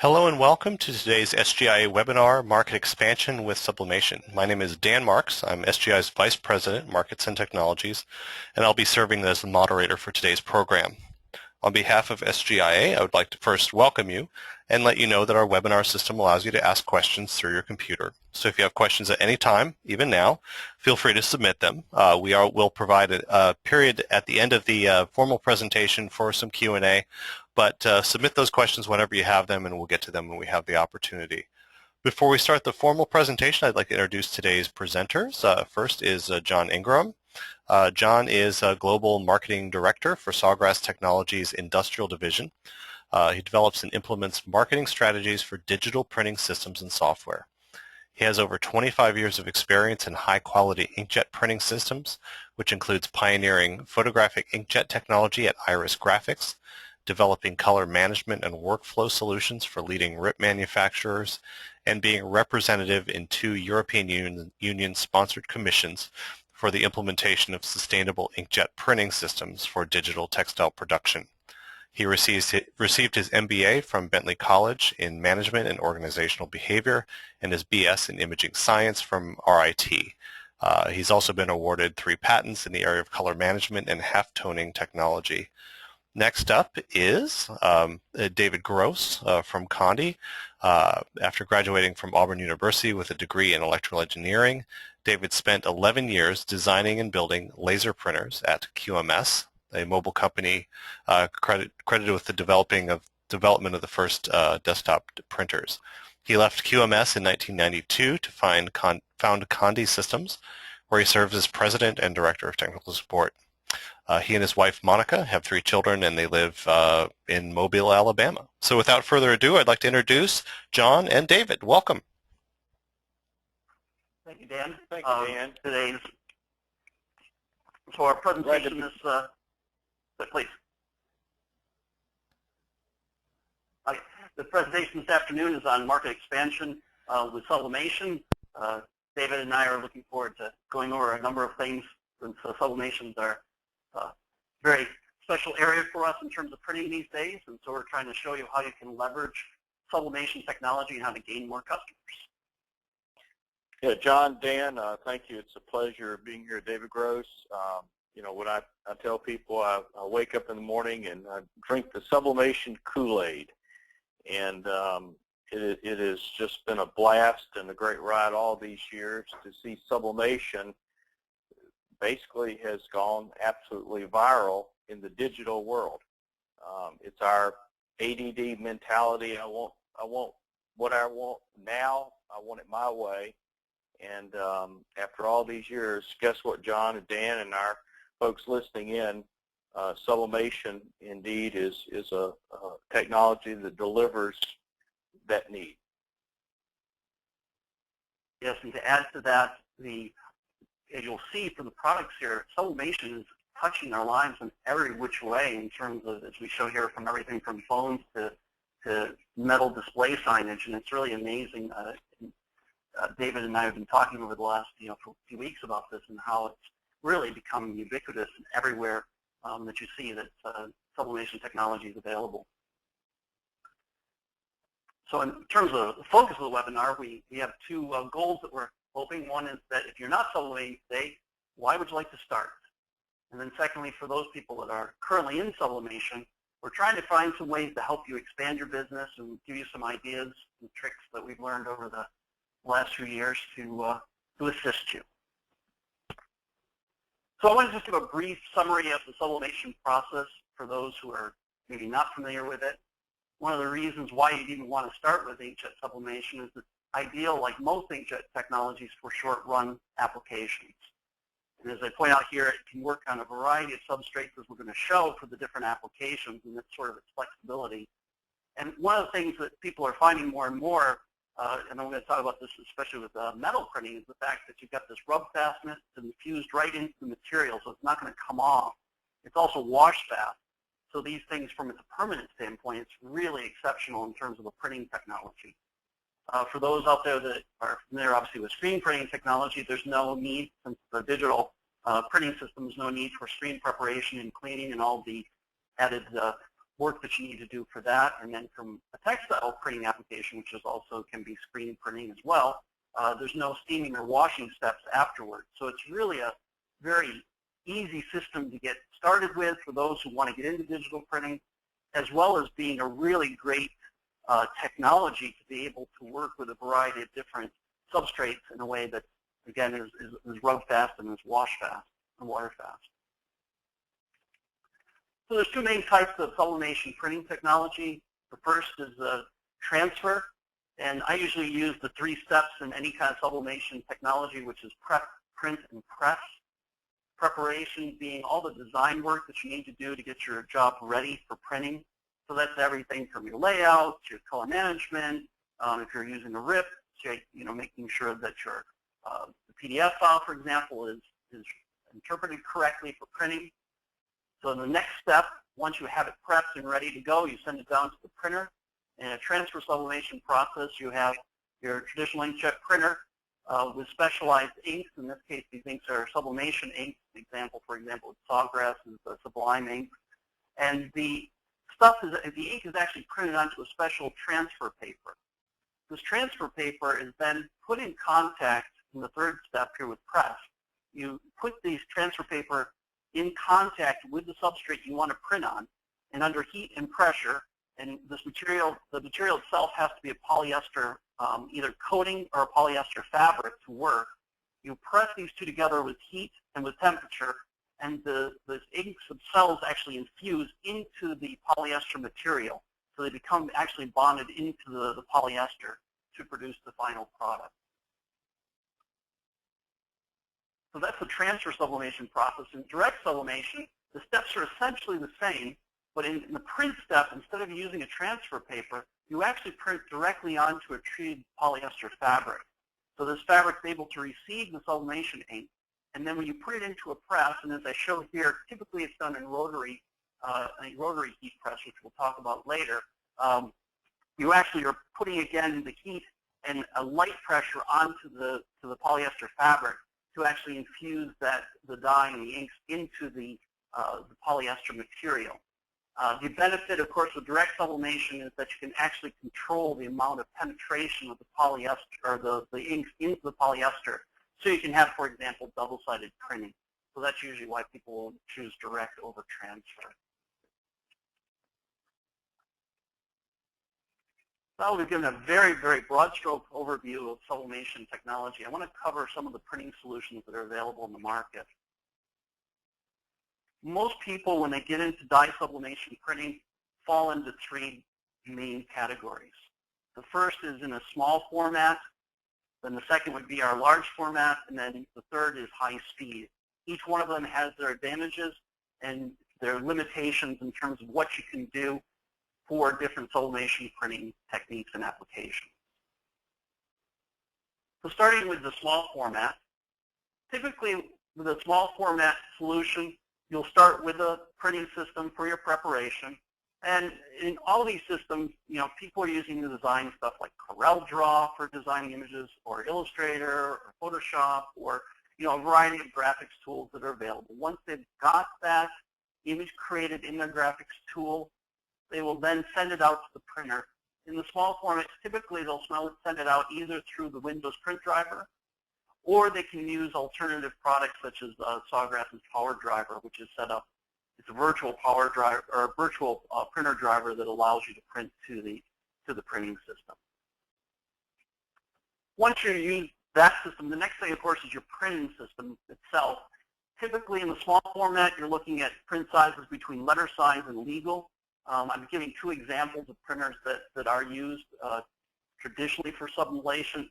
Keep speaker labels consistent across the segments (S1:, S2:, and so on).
S1: Hello and welcome to today's SGIA webinar, Market Expansion with Sublimation. My name is Dan Marks. I'm SGIA's Vice President, Markets and Technologies, and I'll be serving as the moderator for today's program. On behalf of SGIA, I would like to first welcome you and let you know that our webinar system allows you to ask questions through your computer. So if you have questions at any time, even now, feel free to submit them. We'll provide a period at the end of the formal presentation for some Q&A, but submit those questions whenever you have them and we'll get to them when we have the opportunity. Before we start the formal presentation, I'd like to introduce today's presenters. First is John Ingraham. John is a Global Marketing Director for Sawgrass Technologies Industrial Division. He develops and implements marketing strategies for digital printing systems and software. He has over 25 years of experience in high-quality inkjet printing systems, which includes pioneering photographic inkjet technology at Iris Graphics, developing color management and workflow solutions for leading RIP manufacturers, and being representative in 2 European Union-sponsored commissions for the implementation of sustainable inkjet printing systems for digital textile production. He received his MBA from Bentley College in Management and Organizational Behavior and his BS in Imaging Science from RIT. He's also been awarded 3 patents in the area of color management and half-toning technology. Next up is David Gross from Conde. After graduating from Auburn University with a degree in electrical engineering, David spent 11 years designing and building laser printers at QMS, a mobile company credited with the development of the first desktop printers. He left QMS in 1992 to found Conde Systems, where he serves as President and Director of Technical Support. He and his wife, Monica, have 3 children, and they live in Mobile, Alabama. So without further ado, I'd like to introduce John and David. Welcome.
S2: Thank you, Dan.
S3: Thank you, Dan.
S2: So our presentation is, please. Okay. The presentation this afternoon is on market expansion with sublimation. David and I are looking forward to going over a number of things, since sublimations are a very special area for us in terms of printing these days, and so we're trying to show you how you can leverage sublimation technology and how to gain more customers.
S3: Yeah, John, Dan, thank you. It's a pleasure being here. David Gross. You know, when I tell people I wake up in the morning and I drink the sublimation Kool-Aid, and it has just been a blast and a great ride all these years to see sublimation basically has gone absolutely viral in the digital world. It's our ADD mentality. I want what I want now. I want it my way. And after all these years, guess what, John and Dan and our folks listening in, sublimation indeed is a technology that delivers that need.
S2: Yes, and to add to that, as you'll see from the products here, sublimation is touching our lives in every which way in terms of, as we show here, from everything from phones to metal display signage, and it's really amazing. David and I have been talking over the last few weeks about this and how it's really become ubiquitous and everywhere that you see that sublimation technology is available. So in terms of the focus of the webinar, we have 2 goals that we're hoping. One is that if you're not sublimating today, why would you like to start? And then secondly, for those people that are currently in sublimation, we're trying to find some ways to help you expand your business and give you some ideas and tricks that we've learned over the last few years to assist you. So I want to just give a brief summary of the sublimation process for those who are maybe not familiar with it. One of the reasons why you'd even want to start with inkjet sublimation is it's ideal, like most inkjet technologies, for short-run applications. And as I point out here, it can work on a variety of substrates, as we're going to show, for the different applications, and that's sort of its flexibility. And one of the things that people are finding more and more, and I'm going to talk about this especially with metal printing, is the fact that you've got this rub fastness and infused right into the material, so it's not going to come off. It's also wash fast. So these things, from its permanent standpoint, it's really exceptional in terms of the printing technology. For those out there that are familiar, obviously, with screen printing technology, there's no need, since the digital printing system, there's no need for screen preparation and cleaning and all the added work that you need to do for that. And then from a textile printing application, which is also can be screen printing as well, there's no steaming or washing steps afterwards. So it's really a very easy system to get started with for those who want to get into digital printing, as well as being a really great technology to be able to work with a variety of different substrates in a way that, again, is rub fast and is wash fast and water fast. So there's two main types of sublimation printing technology. The first is transfer, and I usually use the 3 steps in any kind of sublimation technology, which is prep, print, and press. Preparation being all the design work that you need to do to get your job ready for printing. So that's everything from your layout, your color management, if you're using a RIP, making sure that your the PDF file, for example, is interpreted correctly for printing. So the next step, once you have it prepped and ready to go, you send it down to the printer. In a transfer sublimation process, you have your traditional inkjet printer with specialized inks. In this case, these inks are sublimation inks. For example, Sawgrass is a sublime ink. And the ink is actually printed onto a special transfer paper. This transfer paper is then put in contact in the third step here with press. You put these transfer paper in contact with the substrate you want to print on, and under heat and pressure, and the material itself has to be a polyester, either coating or a polyester fabric to work. You press these two together with heat and with temperature, and the inks themselves actually infuse into the polyester material. So they become actually bonded into the polyester to produce the final product. So that's the transfer sublimation process. In direct sublimation, the steps are essentially the same, but in the print step, instead of using a transfer paper, you actually print directly onto a treated polyester fabric. So this fabric is able to receive the sublimation ink, and then when you put it into a press, and as I show here, typically it's done in a rotary heat press, which we'll talk about later. You actually are putting again the heat and a light pressure onto the polyester fabric to actually infuse the dye and the inks into the polyester material. The benefit, of course, with direct sublimation is that you can actually control the amount of penetration of the polyester or the inks into the polyester. So you can have, for example, double-sided printing. So that's usually why people will choose direct over transfer. Now we've given a very, very broad stroke overview of sublimation technology. I want to cover some of the printing solutions that are available in the market. Most people, when they get into dye sublimation printing, fall into 3 main categories. The first is in a small format, then the second would be our large format, and then the third is high speed. Each one of them has their advantages and their limitations in terms of what you can do for different sublimation printing techniques and applications. So starting with the small format, typically with a small format solution, you'll start with a printing system for your preparation. And in all of these systems, people are using the design stuff like CorelDRAW for designing images, or Illustrator, or Photoshop, or a variety of graphics tools that are available. Once they've got that image created in their graphics tool, they will then send it out to the printer. In the small formats, typically they'll send it out either through the Windows print driver, or they can use alternative products such as Sawgrass's Power Driver, which is set up. It's a virtual power driver or a virtual printer driver that allows you to print to the printing system. Once you use that system, the next thing, of course, is your printing system itself. Typically, in the small format, you're looking at print sizes between letter size and legal. I'm giving 2 examples of printers that are used traditionally for sublimation.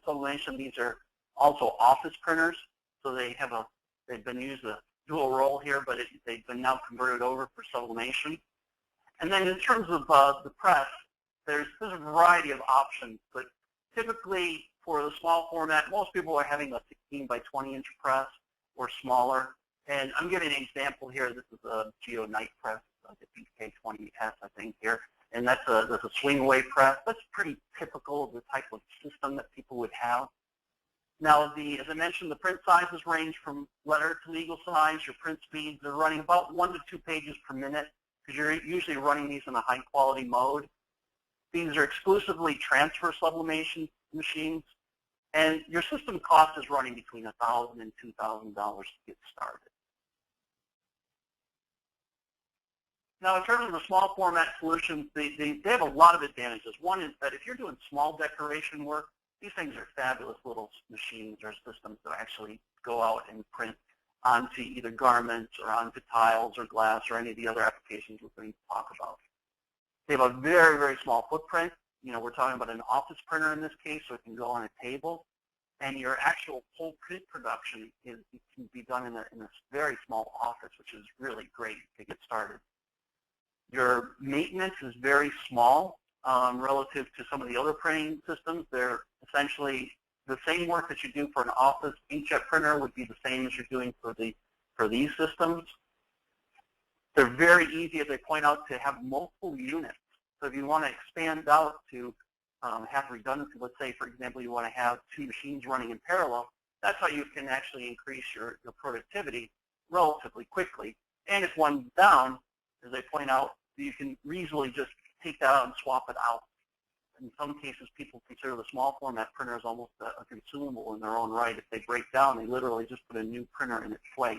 S2: These are also office printers, so they've been used a dual role here, but they've been now converted over for sublimation. And then in terms of the press, there's a variety of options, but typically for the small format, most people are having a 16 by 20 inch press or smaller. And I'm giving an example here. This is a Geo Night press, the BK20S, I think here, and that's a swing away press. That's pretty typical of the type of system that people would have. Now, as I mentioned, the print sizes range from letter to legal size. Your print speeds are running about 1 to 2 pages per minute because you're usually running these in a high quality mode. These are exclusively transfer sublimation machines, and your system cost is running between $1,000 and $2,000 to get started. Now, in terms of the small format solutions, they have a lot of advantages. One is that if you're doing small decoration work, these things are fabulous little machines or systems that actually go out and print onto either garments or onto tiles or glass or any of the other applications we're going to talk about. They have a very, very small footprint. You know, we're talking about an office printer in this case, so it can go on a table. And your actual full print production can be done in a very small office, which is really great to get started. Your maintenance is very small relative to some of the other printing systems. They're essentially the same work that you do for an office inkjet printer would be the same as you're doing for these systems. They're very easy, as I point out, to have multiple units. So if you want to expand out to have redundancy, let's say, for example, you want to have 2 machines running in parallel, that's how you can actually increase your productivity relatively quickly. And if one's down, as I point out, you can reasonably just take that out and swap it out. In some cases, people consider the small format printer as almost a consumable in their own right. If they break down, they literally just put a new printer in its place.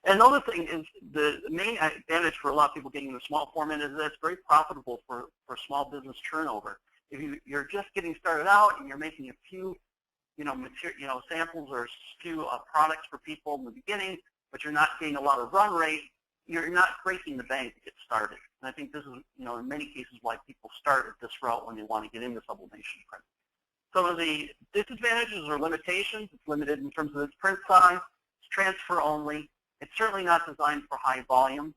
S2: And another thing is the main advantage for a lot of people getting the small format is that it's very profitable for small business turnover. If you're just getting started out and you're making a few, samples or a few products for people in the beginning, but you're not getting a lot of run rate, you're not breaking the bank to get started. And I think this is, in many cases why people start at this route when they want to get into sublimation print. Some of the disadvantages or limitations: it's limited in terms of its print size, it's transfer only, it's certainly not designed for high volume,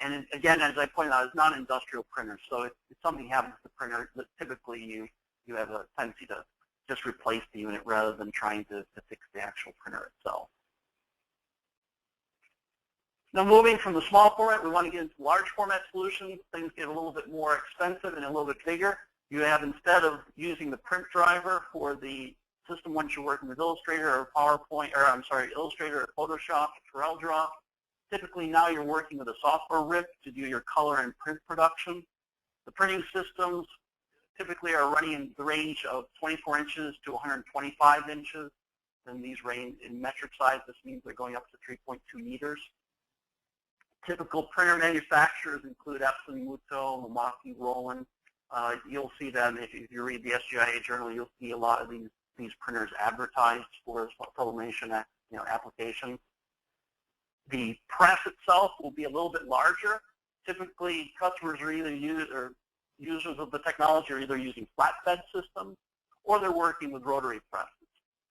S2: and again, as I pointed out, it's not an industrial printer. So if something happens to the printer, typically you have a tendency to just replace the unit rather than trying to fix the actual printer itself. Now, moving from the small format, we want to get into large format solutions. Things get a little bit more expensive and a little bit bigger. You have, instead of using the print driver for the system once you're working with Illustrator or PowerPoint, or Illustrator or Photoshop or CorelDRAW, typically now you're working with a software RIP to do your color and print production. The printing systems typically are running in the range of 24 inches to 125 inches. And these range in metric size. This means they're going up to 3.2 meters. Typical printer manufacturers include Epson, Mutoh, Lumaki, Roland. You'll see them if you read the SGIA journal. You'll see a lot of these printers advertised for sublimation applications. The press itself will be a little bit larger. Typically, customers are either users of the technology are either using flatbed systems or they're working with rotary presses,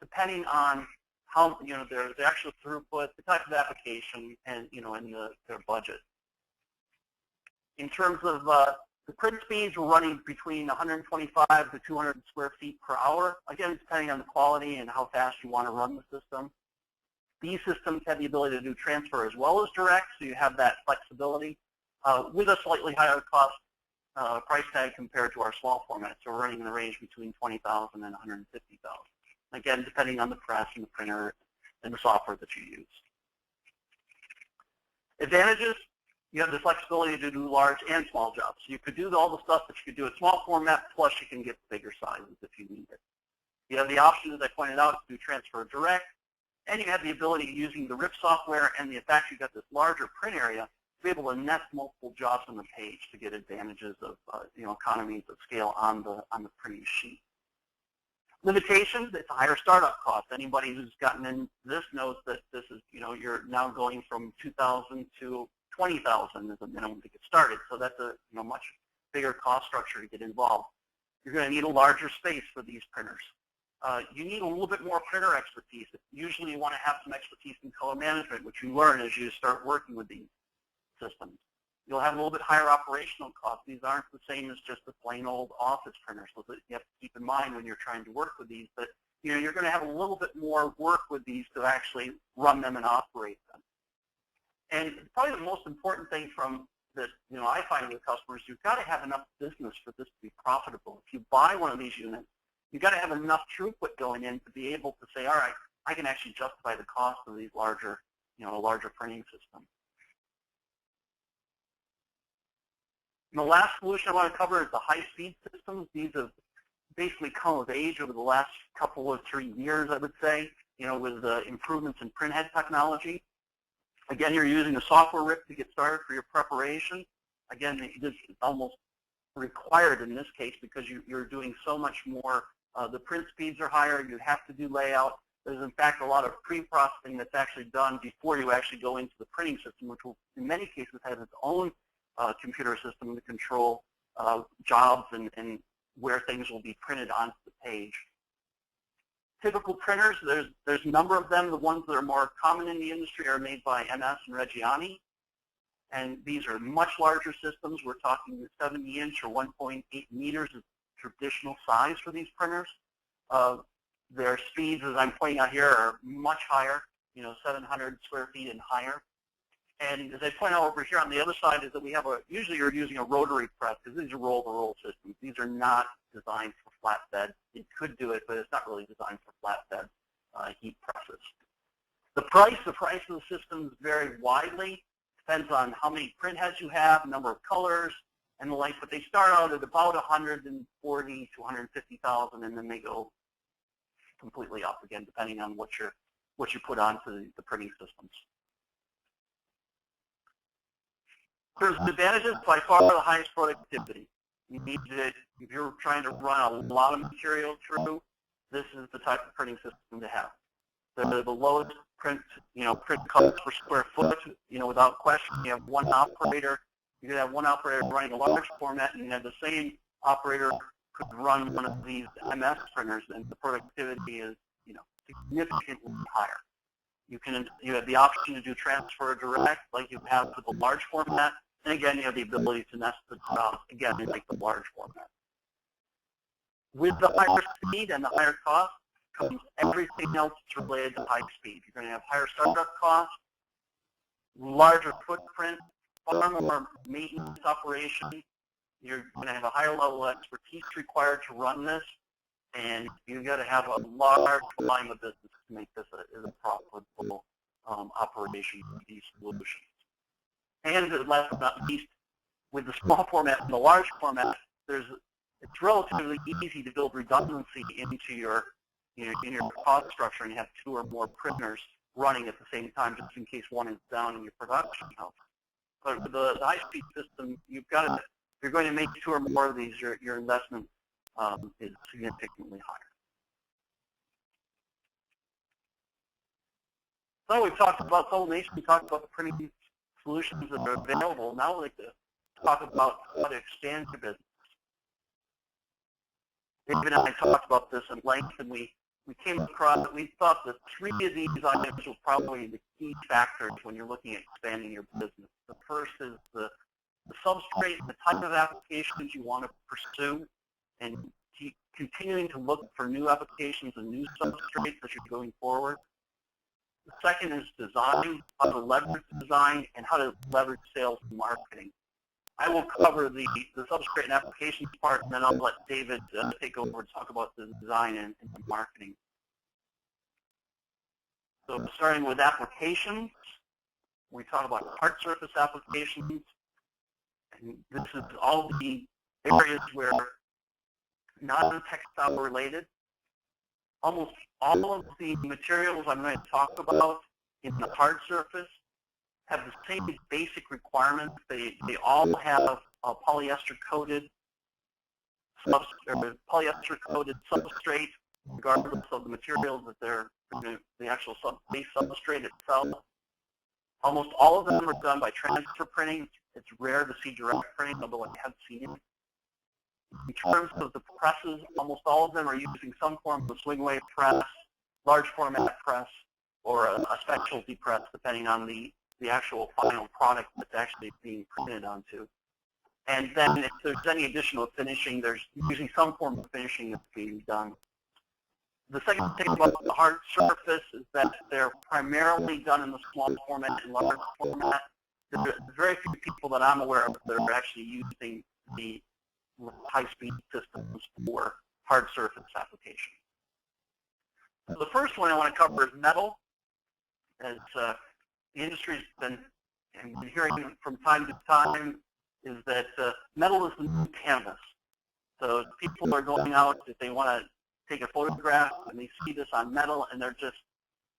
S2: depending on how the actual throughput, the type of application, and their budget. In terms of the print speeds, we're running between 125 to 200 square feet per hour. Again, depending on the quality and how fast you want to run the system. These systems have the ability to do transfer as well as direct, so you have that flexibility with a slightly higher cost price tag compared to our small format. So we're running in the range between $20,000 and $150,000. Again, depending on the press and the printer and the software that you use. Advantages: you have the flexibility to do large and small jobs. You could do all the stuff that you could do at small format, plus you can get bigger sizes if you need it. You have the option, as I pointed out, to do transfer direct, and you have the ability, using the RIP software and the fact you've got this larger print area, to be able to nest multiple jobs on the page to get advantages of economies of scale on the printing sheet. Limitations: it's a higher startup cost. Anybody who's gotten in this knows that this is, you're now going from $2,000 to $20,000 as a minimum to get started. So that's a much bigger cost structure to get involved. You're going to need a larger space for these printers. You need a little bit more printer expertise. Usually you want to have some expertise in color management, which you learn as you start working with these systems. You'll have a little bit higher operational costs. These aren't the same as just a plain old office printer, so that you have to keep in mind when you're trying to work with these. But you're going to have a little bit more work with these to actually run them and operate them. And probably the most important thing from that I find with customers, you've got to have enough business for this to be profitable. If you buy one of these units, you've got to have enough throughput going in to be able to say, all right, I can actually justify the cost of these larger, a larger printing system. And the last solution I want to cover is the high-speed systems. These have basically come of age over the last couple or 3 years, I would say, with the improvements in printhead technology. Again, you're using a software RIP to get started for your preparation. Again, this is almost required in this case because you're doing so much more. The print speeds are higher. You have to do layout. There's, in fact, a lot of pre-processing that's actually done before you actually go into the printing system, which will, in many cases, have its own computer system to control jobs and where things will be printed onto the page. Typical printers, there's a number of them. The ones that are more common in the industry are made by MS and Reggiani. And these are much larger systems. We're talking 70-inch or 1.8 meters is traditional size for these printers. Their speeds, as I'm pointing out here, are much higher, 700 square feet and higher. And as I point out over here on the other side is that we have usually you're using a rotary press because these are roll-to-roll systems. These are not designed for flatbed. It could do it, but it's not really designed for flatbed heat presses. The price of the systems vary widely. Depends on how many print heads you have, number of colors, and the like. But they start out at about 140 to 150,000, and then they go completely up again, depending on what you put onto the printing systems. There's advantages, by far the highest productivity. You need to, if you're trying to run a lot of material through, this is the type of printing system to have. They're the lowest print cost per square foot, without question. You have one operator. You could have one operator running a large format, and have the same operator could run one of these MS printers, and the productivity is, significantly higher. You have the option to do transfer direct, like you have for the large format, and again, you have the ability to nest the jobs, again, like the large format. With the higher speed and the higher cost comes everything else that's related to high speed. You're going to have higher startup costs, larger footprint, far more maintenance operation. You're going to have a higher level of expertise required to run this, and you've got to have a large volume of business to make this a profitable operation for these solutions. And last but not least, with the small format and the large format, it's relatively easy to build redundancy into your cost structure and have 2 or more printers running at the same time, just in case one is down in your production house. But with the high-speed system, if you're going to make 2 or more of these, your investment is significantly higher. So we've talked about sublimation, we talked about the printing solutions that are available. Now I'd like to talk about how to expand your business. David and I talked about this at length, and we came across that we thought that 3 of these items were probably the key factors when you're looking at expanding your business. The first is the substrate, the type of applications you want to pursue, and keep continuing to look for new applications and new substrates as you're going forward. The second is design, how to leverage design, and how to leverage sales and marketing. I will cover the substrate and applications part, and then I'll let David take over and talk about the design and the marketing. So starting with applications, we talk about hard surface applications, and this is all the areas where non-textile related. Almost all of the materials I'm going to talk about in the hard surface have the same basic requirements. They all have a polyester-coated substrate, regardless of the materials that they're the actual base substrate itself. Almost all of them are done by transfer printing. It's rare to see direct printing, although I have seen it. In terms of the presses, almost all of them are using some form of swing wave press, large format press, or a specialty press, depending on the actual final product that's actually being printed onto. And then if there's any additional finishing, there's usually some form of finishing that's being done. The second thing about the hard surface is that they're primarily done in the small format and large format. There's very few people that I'm aware of that are actually using the high-speed systems for hard surface application. So the first one I want to cover is metal. As the industry's been hearing from time to time, is that metal is the new canvas. So people are going out if they want to take a photograph and they see this on metal and they're just,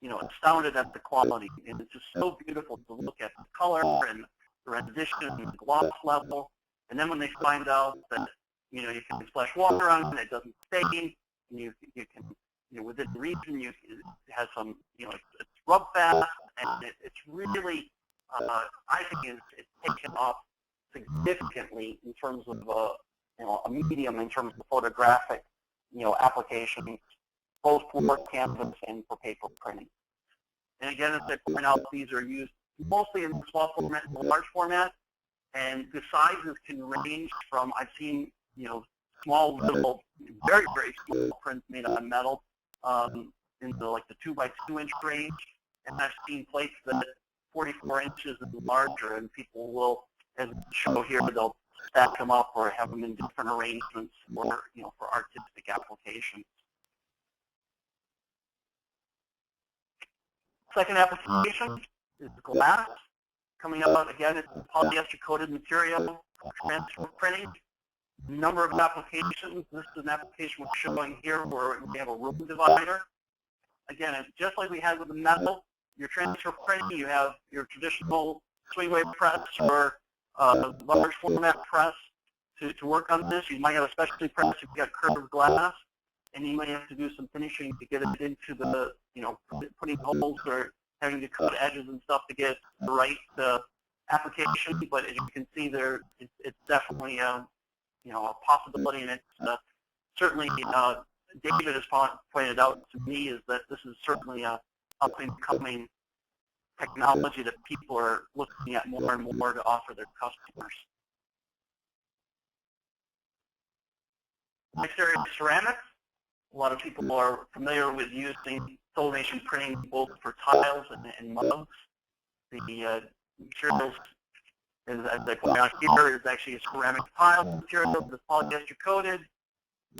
S2: astounded at the quality. And it's just so beautiful to look at the color and the rendition and the gloss level. And then when they find out that, you can splash water on it, it doesn't stain, and you can, within reason, it has some, it's rub fast, and it's really, I think it's taken off significantly in terms of, a medium in terms of photographic, applications, both for canvas and for paper printing. And again, as I point out, these are used mostly in the small format and the large format, and the sizes can range from, I've seen, small little, very, very small prints made on metal into like the 2 by 2 inch range, and I've seen plates that 44 inches and larger, and people will, as we show here, they'll stack them up or have them in different arrangements for, for artistic applications. Second application is glass. Coming out, again, it's a polyester-coated material for transfer printing. Number of applications. This is an application we're showing here where we have a room divider. Again, it's just like we had with the metal. Your transfer printing, you have your traditional swing weight press or large format press to work on this. You might have a specialty press if you've got curved glass, and you might have to do some finishing to get it into the, putting holes or having to cut edges and stuff to get the right application. But as you can see there, it's definitely a possibility, and it's certainly David has pointed out to me is that this is certainly a up-and-coming technology that people are looking at more and more to offer their customers. Next area is ceramics. A lot of people are familiar with using sublimation printing both for tiles and mugs. The materials, as I point out here, is actually a ceramic tile material that's polyester coated,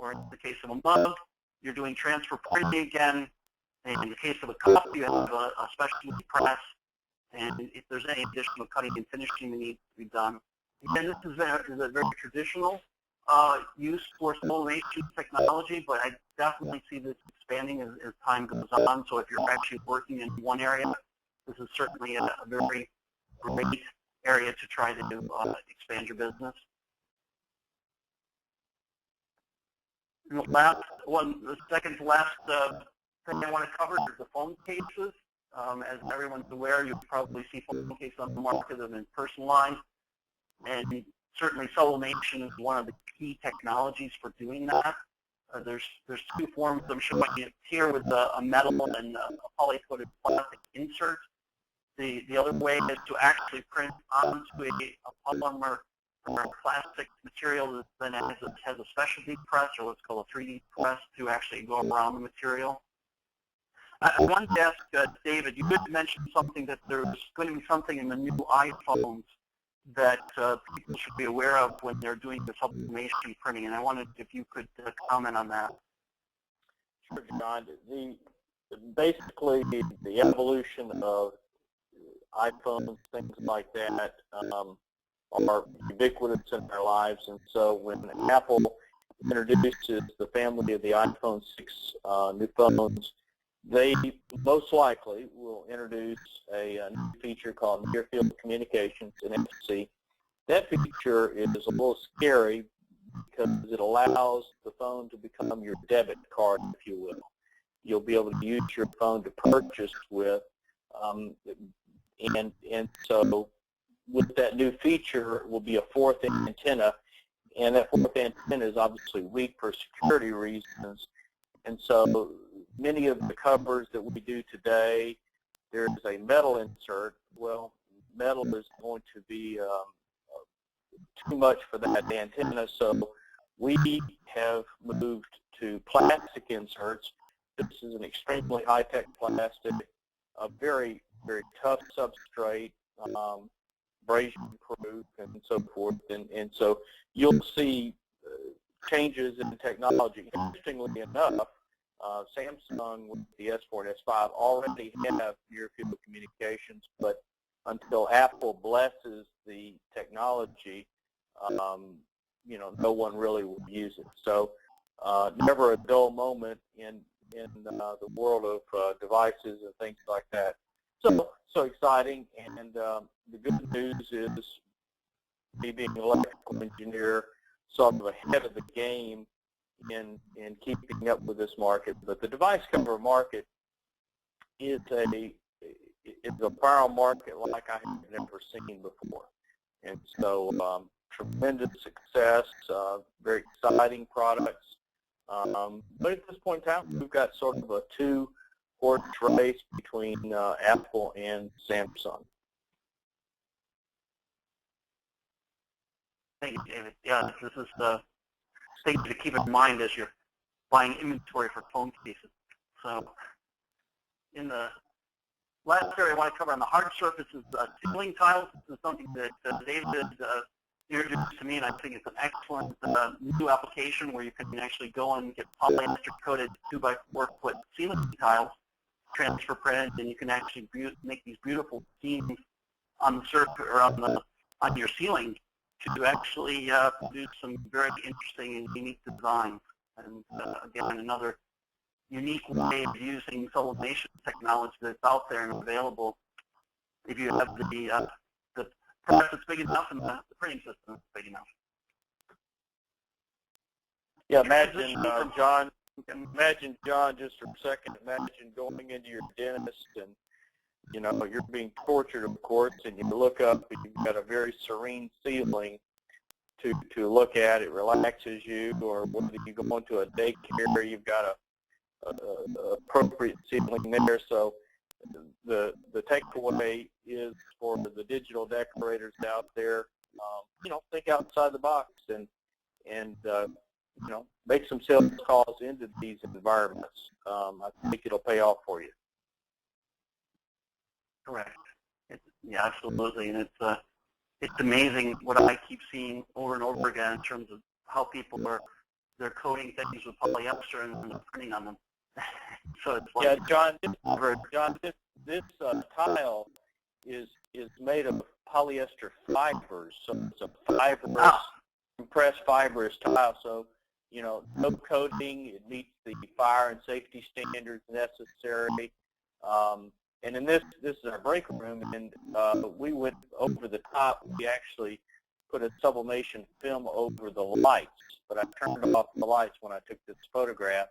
S2: or in the case of a mug, you're doing transfer printing again. And in the case of a cup, you have a specialty press, and if there's any additional cutting and finishing that needs to be done. Again, this is a very traditional use for sublimation technology, but I definitely see this expanding as time goes on. So if you're actually working in one area, this is certainly a very great area to try to expand your business. And the second to last thing I want to cover is the phone cases. As everyone's aware, you probably see phone cases on the market that have been personalized, and certainly sublimation is one of the key technologies for doing that. There's 2 forms I'm showing you here with a metal and a polycoated plastic insert. The other way is to actually print onto a polymer or a plastic material that then has a specialty press, or what's called a 3D press, to actually go around the material. I wanted to ask David, you did mention something that there's going to be something in the new iPhones that people should be aware of when they're doing the sublimation printing, and I wondered if you could comment on that.
S3: Sure, John. Basically, the evolution of iPhones, things like that, are ubiquitous in our lives, and so when Apple introduces the family of the iPhone 6 new phones, they most likely will introduce a new feature called Near Field Communications, NFC. That feature is a little scary because it allows the phone to become your debit card, if you will. You'll be able to use your phone to purchase with, and so with that new feature will be a 4th antenna, and that 4th antenna is obviously weak for security reasons, and so many of the covers that we do today, there's a metal insert. Well, metal is going to be too much for that antenna, so we have moved to plastic inserts. This is an extremely high-tech plastic, a very, very tough substrate, abrasion-proof, and so forth. And so you'll see changes in technology. Interestingly enough, Samsung with the S4 and S5 already have near field communications, but until Apple blesses the technology, no one really would use it. So never a dull moment in the world of devices and things like that. So exciting, and the good news is me being an electrical engineer, sort of ahead of the game in keeping up with this market. But the device cover market is a viral market like I have never seen before. And so tremendous success, very exciting products. But at this point in time, we've got sort of a two-horse race between Apple and Samsung.
S2: Thank you, David. Yeah, this is the thing to keep in mind as you're buying inventory for phone cases. So in the last area I want to cover on the hard surfaces, ceiling tiles. This is something that David introduced to me, and I think it's an excellent new application where you can actually go and get polyester-coated 2x4 foot ceiling tiles, transfer printed, and you can actually make these beautiful seams on the surface or on your ceiling to actually produce some very interesting and unique designs. And again, another unique way of using sublimation technology that's out there and available if you have the press that's big enough and the printing system that's big enough.
S3: Yeah, imagine, John, just for a second, imagine going into your dentist and, you're being tortured, of course, and you look up and you've got a very serene ceiling to look at. It relaxes you, or whether you go into a daycare, you've got a appropriate ceiling there. So the takeaway is for the digital decorators out there, think outside the box and make some sales calls into these environments. I think it'll pay off for you.
S2: Correct. Yeah, absolutely, and it's amazing what I keep seeing over and over again in terms of how people they're coating things with polyester and they're printing on them. So it's like,
S3: yeah, John, this tile is made of polyester fibers, so it's a fibrous, compressed fibrous tile. So no coating. It meets the fire and safety standards necessary. And in this is our break room, and we went over the top. We actually put a sublimation film over the lights, but I turned off the lights when I took this photograph.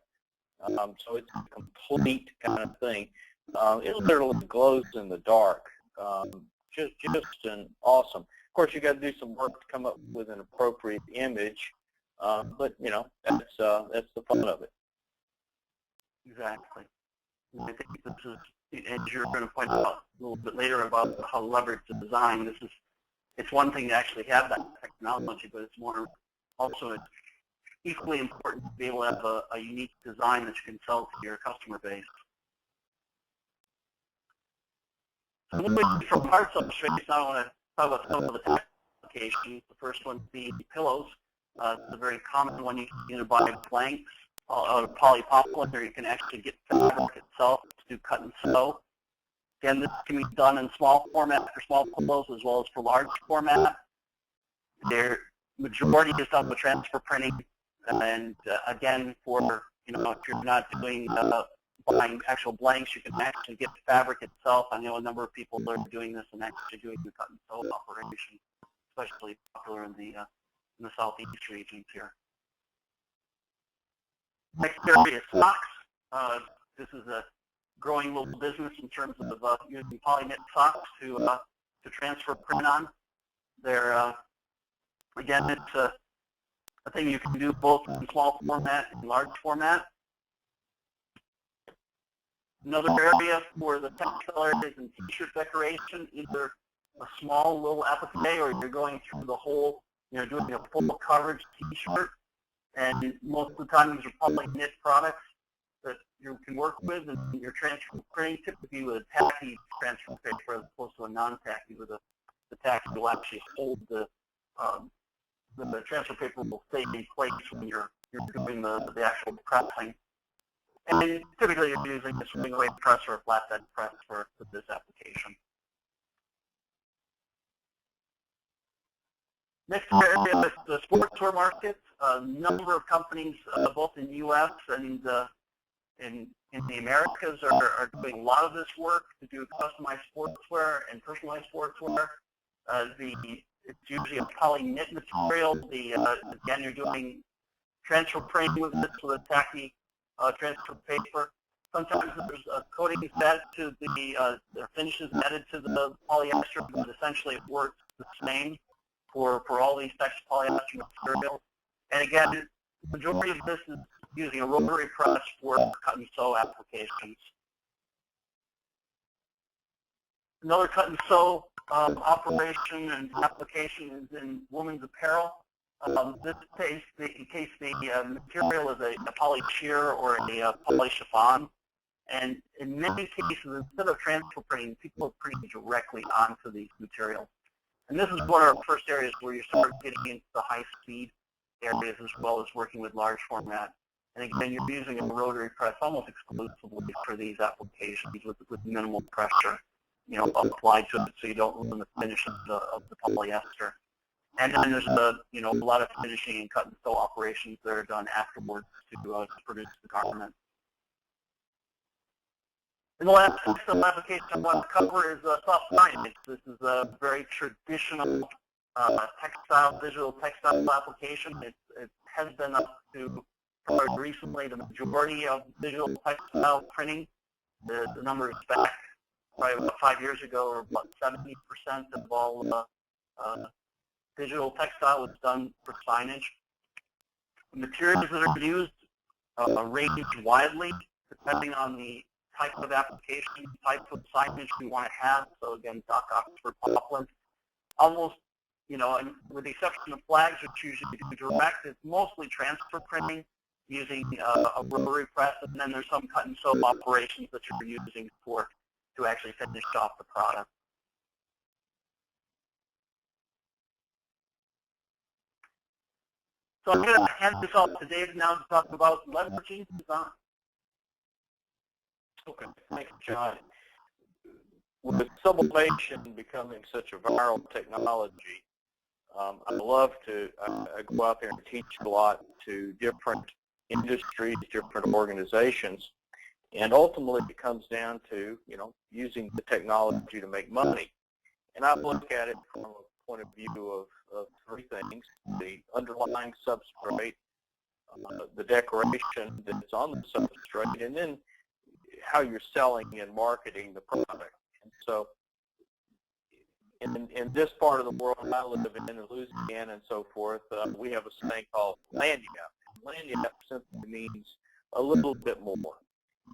S3: So it's a complete kind of thing. It literally glows in the dark. Just an awesome. Of course, you got to do some work to come up with an appropriate image, but that's the fun of it.
S2: Exactly. I think this is, as you're going to point out a little bit later about how leveraged the design. It's one thing to actually have that technology, but it's also equally important to be able to have a unique design that you can sell to your customer base. So moving from hard substrates, now I want to talk about some of the tech applications. The first one being pillows. It's a very common one. You can either buy blanks out of polypropylene, or you can actually get fabric itself to do cut and sew. Again, this can be done in small format for small pillows as well as for large format. Their majority is done with transfer printing, and again, for if you're not doing buying actual blanks, you can actually get the fabric itself. I know a number of people are doing this and actually doing the cut and sew operation, especially popular in the southeast regions here. Next area is socks. This is a growing little business in terms of using poly-knit socks to transfer print on. They're again, it's a thing you can do both in small format and large format. Another area for the textile area is in t-shirt decoration, either a small little applique or you're going through the whole, doing a full coverage t-shirt. And most of the time these are poly-knit products that you can work with, and you're transfer printing typically with a tacky transfer paper as opposed to a non-tacky. With the tacky will actually hold the transfer paper will stay in place when you're doing the actual pressing. And typically you're using a swing weight press or a flatbed press for this application. Next area is the sportswear market. A number of companies, both in the U.S. and in the Americas, are doing a lot of this work to do customized sportswear and personalized sportswear. It's usually a poly knit material. Again, you're doing transfer printing with it, so the tacky transfer paper. Sometimes there's coatings added to the finishes added to the polyester, but essentially it works the same for all these types of polyester materials. And again, the majority of this is using a rotary press for cut and sew applications. Another cut and sew operation and application is in women's apparel. This case, in case the material is a poly sheer or a poly chiffon. And in many cases, instead of transfer printing, people are printing directly onto these materials. And this is one of our first areas where you start getting into the high-speed areas as well as working with large format. And again, you're using a rotary press almost exclusively for these applications with minimal pressure, applied to it so you don't ruin the finish of the polyester. And then there's a lot of finishing and cut and sew operations that are done afterwards to produce the garment. And the last application I want to cover is soft signage. This is a very traditional digital textile application. It has been up to probably recently the majority of digital textile printing. The numbers back probably about 5 years ago are about 70% of all digital textile was done for signage. The materials that are used range widely depending on the type of application, type of signage we want to have. So again, Doc Oxford poplin. Almost, and with the exception of flags, which usually do direct, it's mostly transfer printing using a rotary press, and then there's some cut and sew operations that you're using to actually finish off the product. So I'm going to hand this off to David now to talk about leveraging design.
S3: Okay, thanks, John. With sublimation becoming such a viral technology, I love to go out there and teach a lot to different industries, different organizations, and ultimately it comes down to using the technology to make money. And I look at it from a point of view of three things: the underlying substrate, the decoration that's on the substrate, and then how you're selling and marketing the product. And so in this part of the world I live in Louisiana and so forth, we have a saying called lagniappe. Lagniappe simply means a little bit more.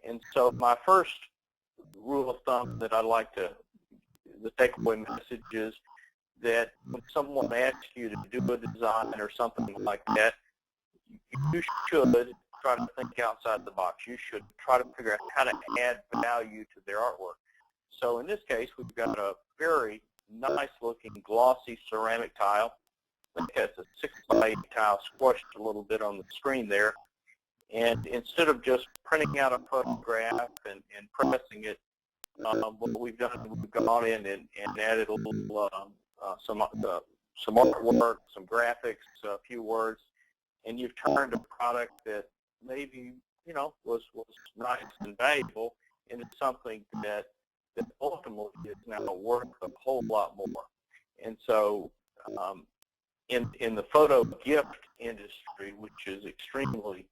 S3: And so my first rule of thumb that I like the takeaway message is that when someone asks you to do a design or something like that, you should try to think outside the box. You should try to figure out how to add value to their artwork. So in this case, we've got a very nice-looking glossy ceramic tile. I think that's a 6x8 tile squashed a little bit on the screen there. And instead of just printing out a photograph and pressing it, what we've done is we've gone in and added a little some artwork, some graphics, a few words, and you've turned a product that maybe was nice and valuable into something that ultimately is now worth a whole lot more. And so in the photo gift industry, which is extremely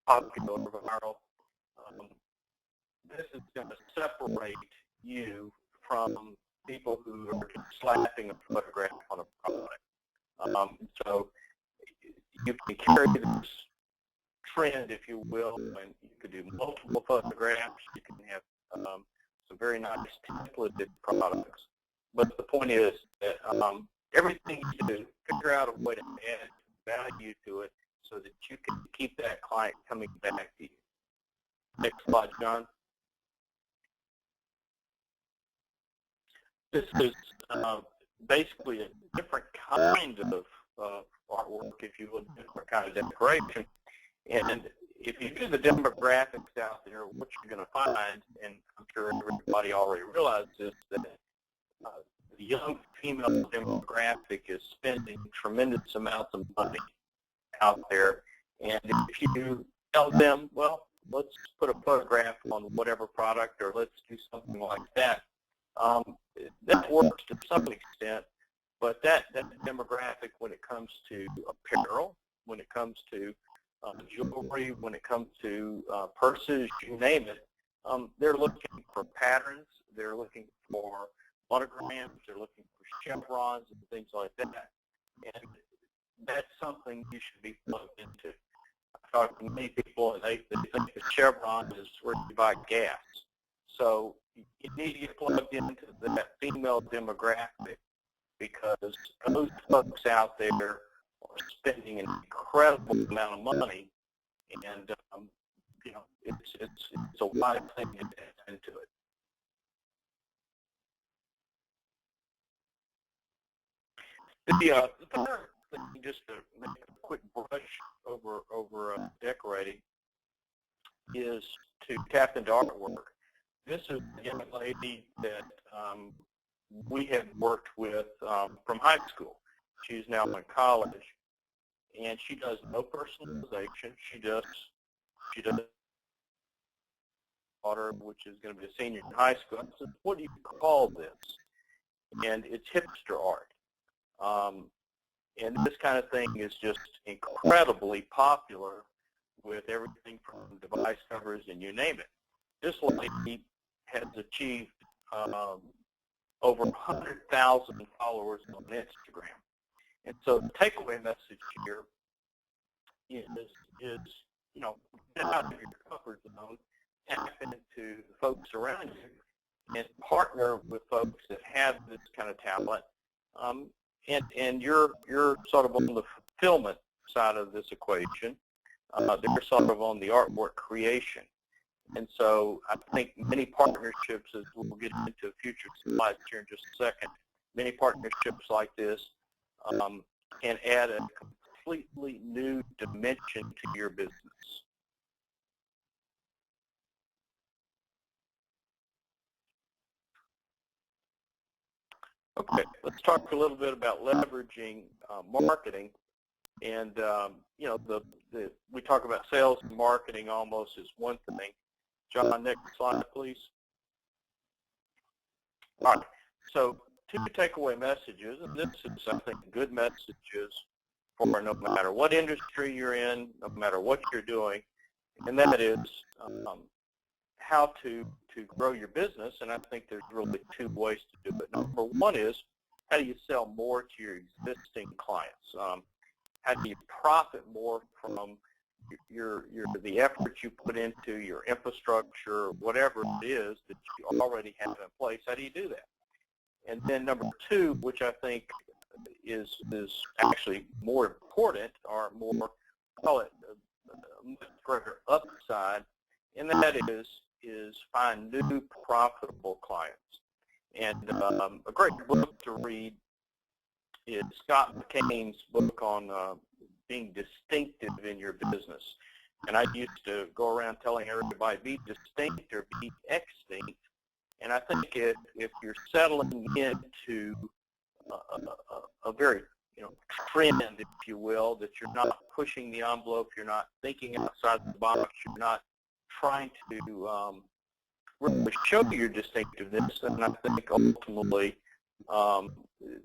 S3: popular, viral, this is going to separate you from people who are just slapping a photograph on a product. So you can carry this trend, if you will, and you could do multiple photographs. You can have some very nice templated products. But the point is that everything you do, figure out a way to add value to it so that you can keep that client coming back to you. Next slide, John. This is basically a different kind of artwork, if you will, different kind of decoration. And if you do the demographics out there, what you're going to find, and I'm sure everybody already realizes this, that the young female demographic is spending tremendous amounts of money out there. And if you tell them, well, let's put a photograph on whatever product, or let's do something like that, that works to some extent. But that demographic, when it comes to apparel, when it comes to jewelry, when it comes to purses, you name it, they're looking for patterns, they're looking for monograms, they're looking for chevrons and things like that. And that's something you should be plugged into. I talk to many people, and they think the chevron is where you buy gas. So you need to get plugged into that female demographic, because those folks out there are spending an incredible amount of money, and you know, it's a wise thing to get into it. The third thing, just to make a quick brush over decorating, is to tap into artwork. This is a young lady that we have worked with from high school. She's now in college, and she does no personalization. She does daughter, which is going to be a senior in high school. I said, what do you call this? And it's hipster art. And this kind of thing is just incredibly popular with everything from device covers and you name it. This lady has achieved over 100,000 followers on Instagram. And so the takeaway message here is you know, get out of your comfort zone, tap into the folks around you, and partner with folks that have this kind of talent. And you're sort of on the fulfillment side of this equation. They're sort of on the artwork creation. And so I think many partnerships, as we'll get into future slides here in just a second, many partnerships like this can add a completely new dimension to your business. Okay, let's talk a little bit about leveraging marketing. And you know, we talk about sales and marketing almost as one thing. John, next slide, please. All right, so 2 takeaway messages, and this is, I think, good messages for no matter what industry you're in, no matter what you're doing, and that is how to grow your business. And I think there's really 2 ways to do it. Number 1 is, how do you sell more to your existing clients? How do you profit more from the effort you put into your infrastructure, whatever it is that you already have in place? How do you do that? And then number 2, which I think is actually more important, or more, call it a much greater upside, and that is find new profitable clients. And a great book to read is Scott McCain's book on being distinctive in your business. And I used to go around telling everybody, be distinct or be extinct. And I think if you're settling into a very, you know, trend, if you will, that you're not pushing the envelope, you're not thinking outside the box, you're not trying to really show your distinctiveness, and I think ultimately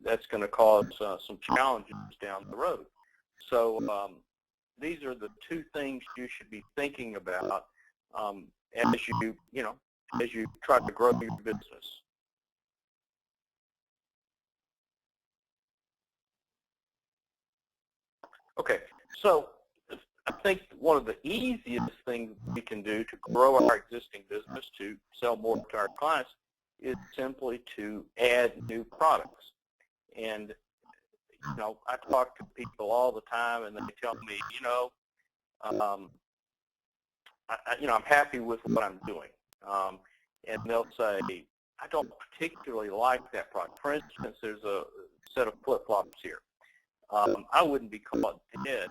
S3: that's going to cause some challenges down the road. So these are the 2 things you should be thinking about as you try to grow your business. Okay, so I think one of the easiest things we can do to grow our existing business, to sell more to our clients, is simply to add new products. And you know, I talk to people all the time, and they tell me, I'm happy with what I'm doing, and they'll say, I don't particularly like that product. For instance, there's a set of flip-flops here. I wouldn't be caught dead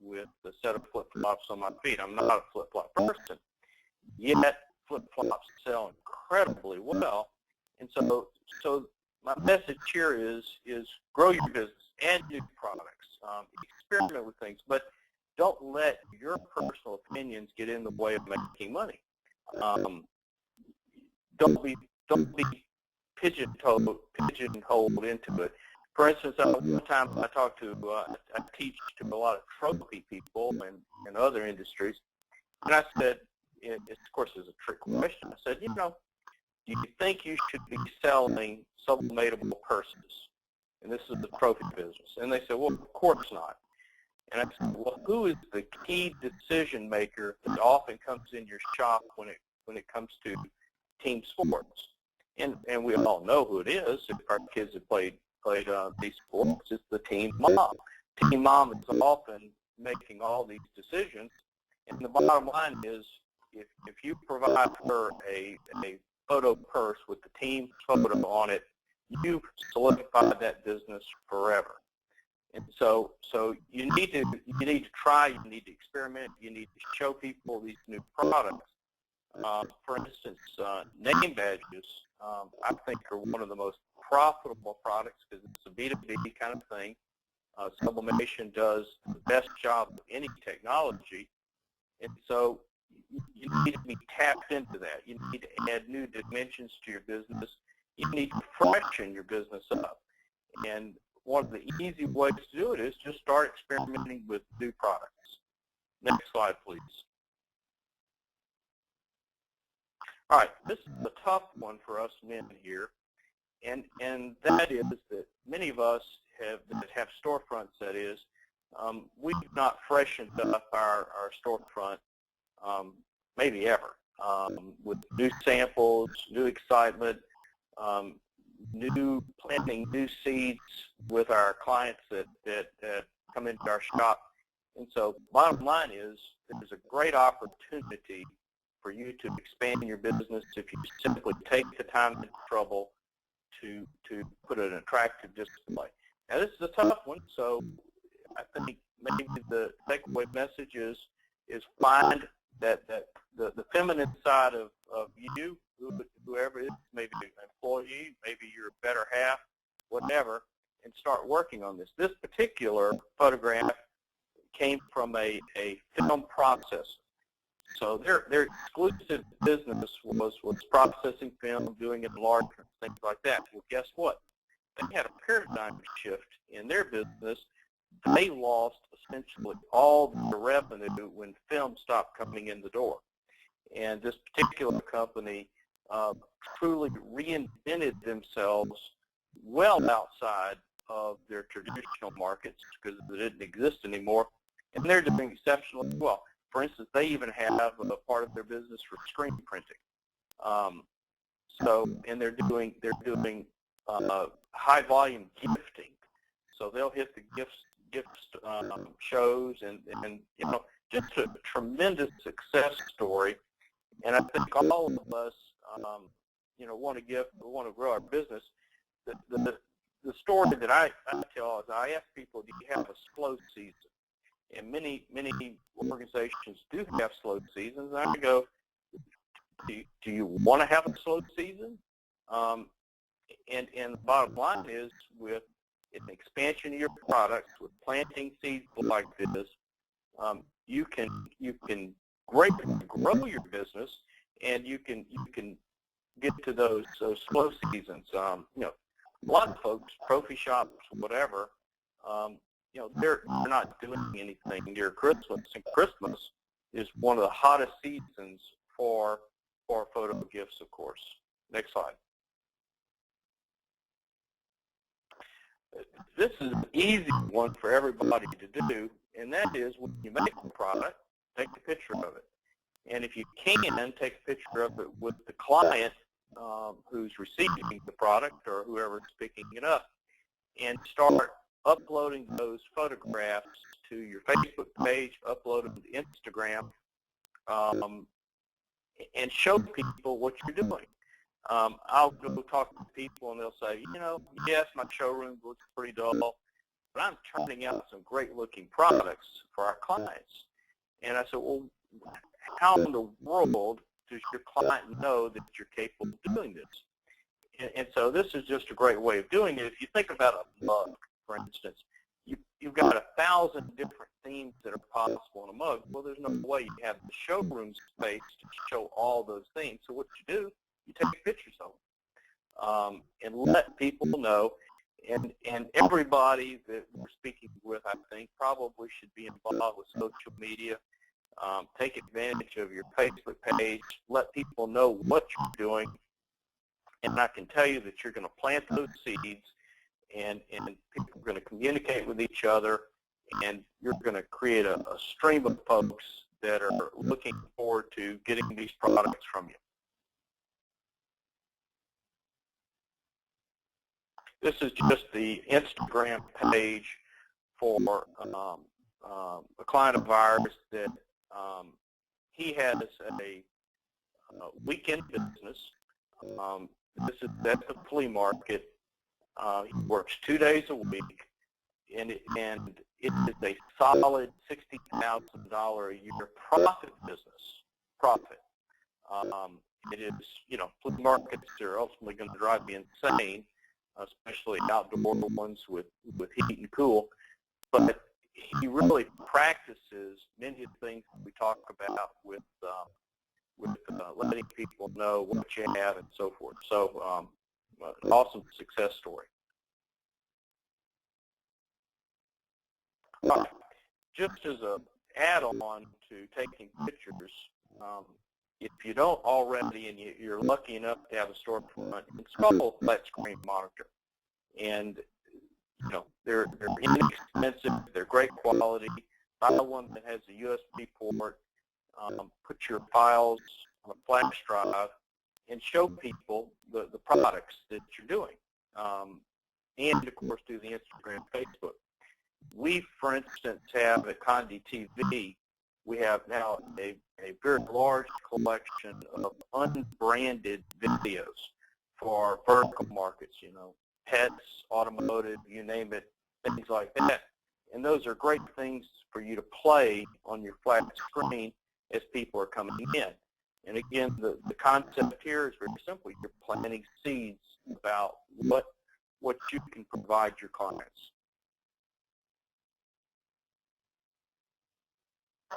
S3: with the set of flip-flops on my feet. I'm not a flip-flop person. Yet flip-flops sell incredibly well, and so my message here is grow your business, add new products, experiment with things, but don't let your personal opinions get in the way of making money. Don't be pigeonholed into it. For instance, one time I talked to, I teach to a lot of trophy people and other industries, and I said, of course, it's a trick question. I said, do you think you should be selling sublimatable purses? And this is the trophy business. And they said, well, of course not. And I said, well, who is the key decision maker that often comes in your shop when it comes to team sports? And we all know who it is. If our kids have played these sports, it's the team mom. Team mom is often making all these decisions. And the bottom line is, if you provide her a photo purse with the team photo on it, you've solidified that business forever. And so you need to try, you need to experiment, you need to show people these new products. For instance, name badges, I think, are one of the most profitable products because it's a B2B kind of thing. Sublimation does the best job of any technology, and so you need to be tapped into that. You need to add new dimensions to your business. You need to freshen your business up. And one of the easy ways to do it is just start experimenting with new products. Next slide, please. All right, this is a tough one for us men here, and that is that many of us that have storefronts, that is, we've not freshened up our storefront maybe ever, with new samples, new excitement, planting new seeds with our clients that come into our shop. And so bottom line is there's a great opportunity for you to expand your business if you simply take the time and trouble to put an attractive display. Now this is a tough one, so I think maybe the takeaway message is find that the feminine side of you, whoever it is, maybe an employee, maybe your better half, whatever, and start working on this. This particular photograph came from a film processor. So their exclusive business was processing film, doing enlargement, things like that. Well, guess what? They had a paradigm shift in their business. They lost essentially all the revenue when film stopped coming in the door. And this particular company truly reinvented themselves well outside of their traditional markets because they didn't exist anymore, and they're doing exceptionally well. For instance, they even have a part of their business for screen printing. And they're doing high volume gifting. So they'll hit the gift shows and just a tremendous success story. And I think all of us want to grow our business. The story that I tell is I ask people, do you have a slow season? And many organizations do have slow seasons. And I go, do you want to have a slow season? And the bottom line is, with an expansion of your products, with planting seeds like this, you can greatly grow your business, and you can get to those slow seasons. A lot of folks, trophy shops, whatever, they're not doing anything near Christmas, and Christmas is one of the hottest seasons for photo gifts, of course. Next slide. This is an easy one for everybody to do, and that is when you make a product, take a picture of it. And if you can, take a picture of it with the client who's receiving the product or whoever's picking it up, and start uploading those photographs to your Facebook page, upload them to Instagram, and show people what you're doing. I'll go talk to people and they'll say, yes, my showroom looks pretty dull, but I'm turning out some great looking products for our clients. And I said, well, how in the world does your client know that you're capable of doing this? And so this is just a great way of doing it. If you think about a mug, for instance, you've got 1,000 different themes that are possible in a mug. Well, there's no way you have the showroom space to show all those themes. So what you do, you take pictures of them and let people know. And everybody that we're speaking with, I think, probably should be involved with social media. Take advantage of your Facebook page. Let people know what you're doing. And I can tell you that you're going to plant those seeds, and people are going to communicate with each other, and you're going to create a stream of folks that are looking forward to getting these products from you. This is just the Instagram page for a client of ours that he has a weekend business. This is at the flea market. He works 2 days a week, and it is a solid $60,000 a year profit business. Profit. It is, flea markets are ultimately going to drive you insane, especially outdoor ones with heat and cool. But he really practices many of the things we talk about with letting people know what you have and so forth. So an awesome success story. All right. Just as an add-on to taking pictures, if you don't already and you're lucky enough to have a storefront, install a flat screen monitor. And they're inexpensive, they're great quality. Buy one that has a USB port. Put your files on a flash drive and show people the products that you're doing. And, of course, do the Instagram, Facebook. We, for instance, have at Conde TV, we have now a very large collection of unbranded videos for vertical markets, pets, automotive, you name it, things like that. And those are great things for you to play on your flat screen as people are coming in. And again, the concept here is very simple. You're planting seeds about what you can provide your clients.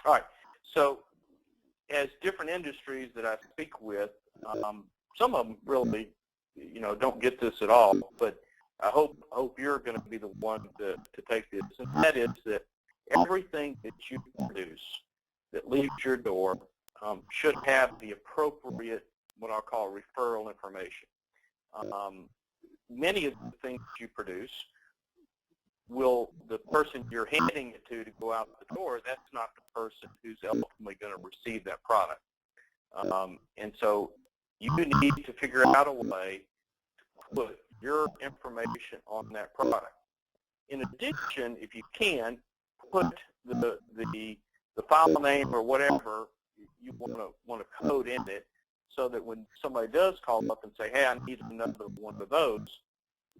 S3: All right, so as different industries that I speak with, some of them really, don't get this at all, but I hope you're going to be the one to take this, and that is that everything that you produce that leaves your door should have the appropriate, what I'll call referral information. Many of the things you produce the person you're handing it to go out the door, that's not the person who's ultimately going to receive that product. And so you need to figure out a way to put your information on that product. In addition, if you can, put the file name or whatever you want to code in it, so that when somebody does call up and say, hey, I need another one of those,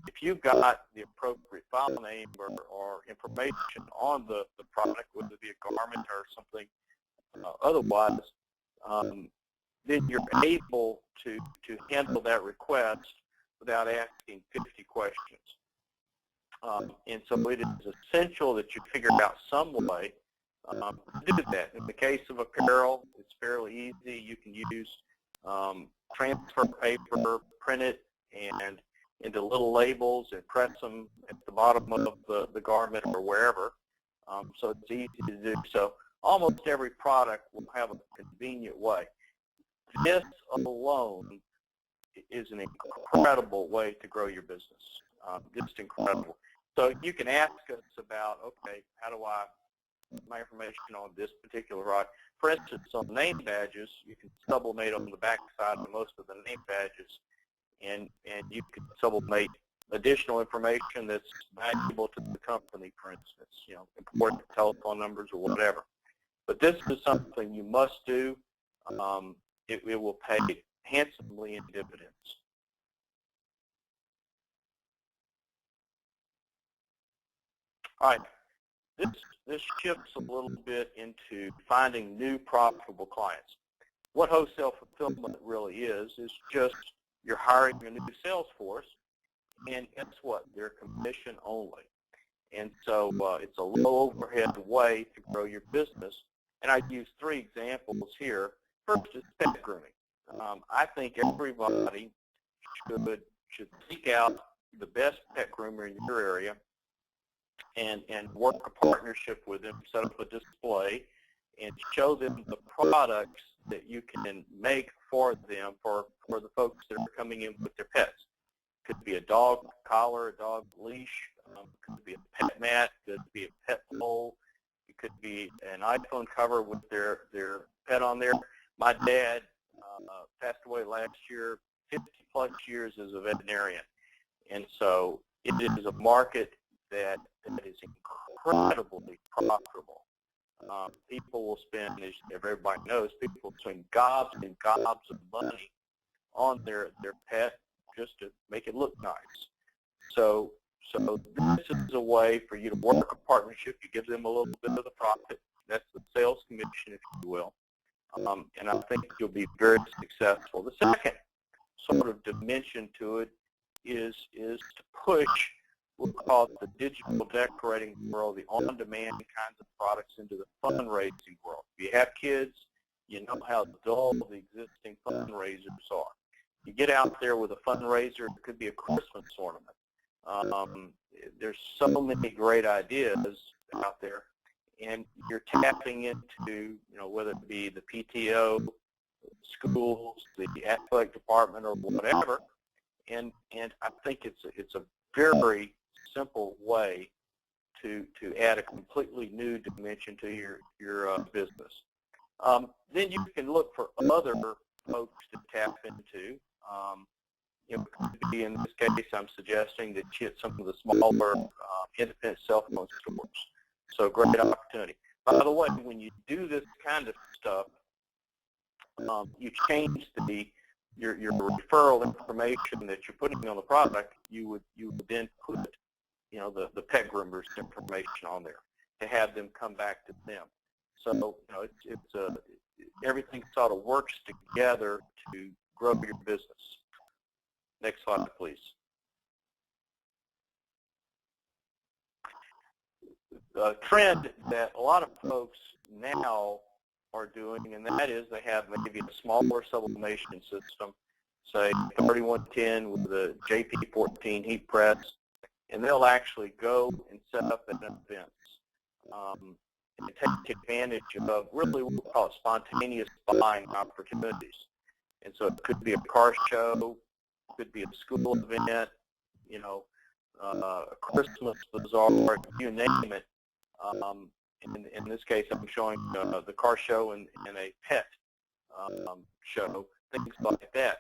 S3: if you've got the appropriate file name or information on the product, whether it be a garment or something otherwise, then you're able to handle that request without asking 50 questions. And so it is essential that you figure out some way to do that. In the case of apparel, it's fairly easy. You can use transfer paper, print it, and into little labels and press them at the bottom of the garment or wherever. So it's easy to do. So almost every product will have a convenient way. This alone is an incredible way to grow your business. Just incredible. So you can ask us about, okay, how do I put my information on this particular product? For instance, on name badges, you can sublimate on the back side of most of the name badges, and you can sublimate additional information that's valuable to the company, for instance, important telephone numbers or whatever. But this is something you must do. It will pay handsomely in dividends. All right, this shifts a little bit into finding new profitable clients. What wholesale fulfillment really is just you're hiring a new sales force, and guess what? They're commission only. And so it's a low overhead way to grow your business. And I use 3 examples here. First is pet grooming. I think everybody should seek out the best pet groomer in your area and work a partnership with them, set up a display, and show them the products that you can make for them, for the folks that are coming in with their pets. It could be a dog collar, a dog leash, it could be a pet mat, it could be a pet bowl, it could be an iPhone cover with their pet on there. My dad passed away last year, 50-plus years as a veterinarian. And so it is a market that is incredibly profitable. People will spend, as everybody knows, people will spend gobs and gobs of money on their pet just to make it look nice. So this is a way for you to work a partnership. You give them a little bit of the profit. That's the sales commission, if you will. And I think you'll be very successful. The second sort of dimension to it is to push, we'll call it the digital decorating world, the on-demand kinds of products into the fundraising world. If you have kids, you know how dull the existing fundraisers are. You get out there with a fundraiser, it could be a Christmas ornament. There's so many great ideas out there, and you're tapping into, whether it be the PTO, schools, the athletic department, or whatever. And I think it's a very simple way to add a completely new dimension to your business. Then you can look for other folks to tap into. It could be, in this case, I'm suggesting that you hit some of the smaller independent cell phone stores. So great opportunity. By the way, when you do this kind of stuff, you change your referral information that you're putting on the product. You would then put the pet groomer's information on there to have them come back to them. So everything sort of works together to grow your business. Next slide, please. A trend that a lot of folks now are doing, and that is they have maybe a smaller sublimation system, say 3110 with a JP14 heat press, and they'll actually go and set up at events and take advantage of really what we call spontaneous buying opportunities. And so it could be a car show, it could be a school event, a Christmas bazaar, you name it. In this case, I'm showing the car show and a pet show, things like that.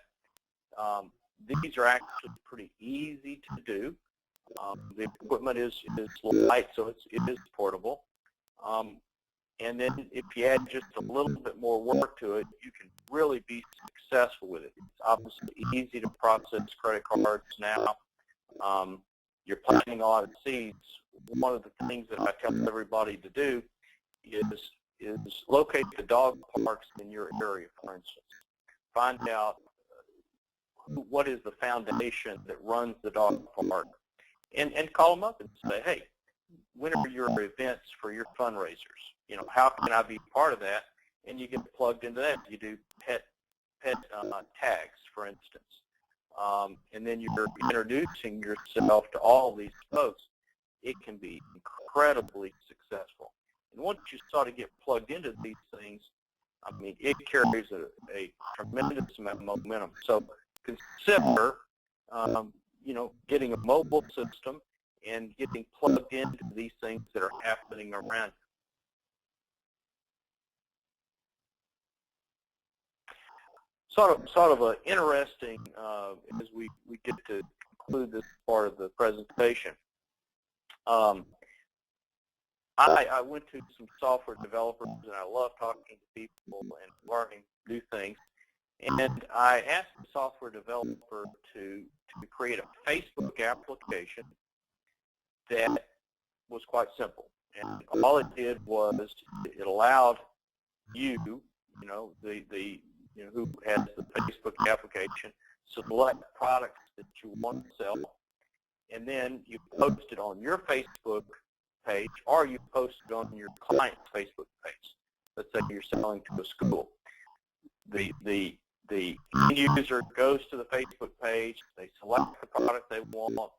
S3: These are actually pretty easy to do. The equipment is light, so it is portable. And then if you add just a little bit more work to it, you can really be successful with it. It's obviously easy to process credit cards now. You're planting a lot of seeds. One of the things that I tell everybody to do is locate the dog parks in your area, for instance. Find out what is the foundation that runs the dog park, and call them up and say, hey, when are your events for your fundraisers? How can I be part of that? And you get plugged into that. You do pet tags, for instance. And then you're introducing yourself to all these folks. It can be incredibly successful. And once you start to get plugged into these things, it carries a tremendous amount of momentum. So consider, getting a mobile system and getting plugged into these things that are happening around you. Sort of an interesting, as we get to conclude this part of the presentation. I went to some software developers, and I love talking to people and learning new things. And I asked the software developer to create a Facebook application that was quite simple. And all it did was it allowed you, who has the Facebook application, select products that you want to sell, and then you post it on your Facebook page, or you post it on your client's Facebook page. Let's say you're selling to a school. The end user goes to the Facebook page, they select the product they want,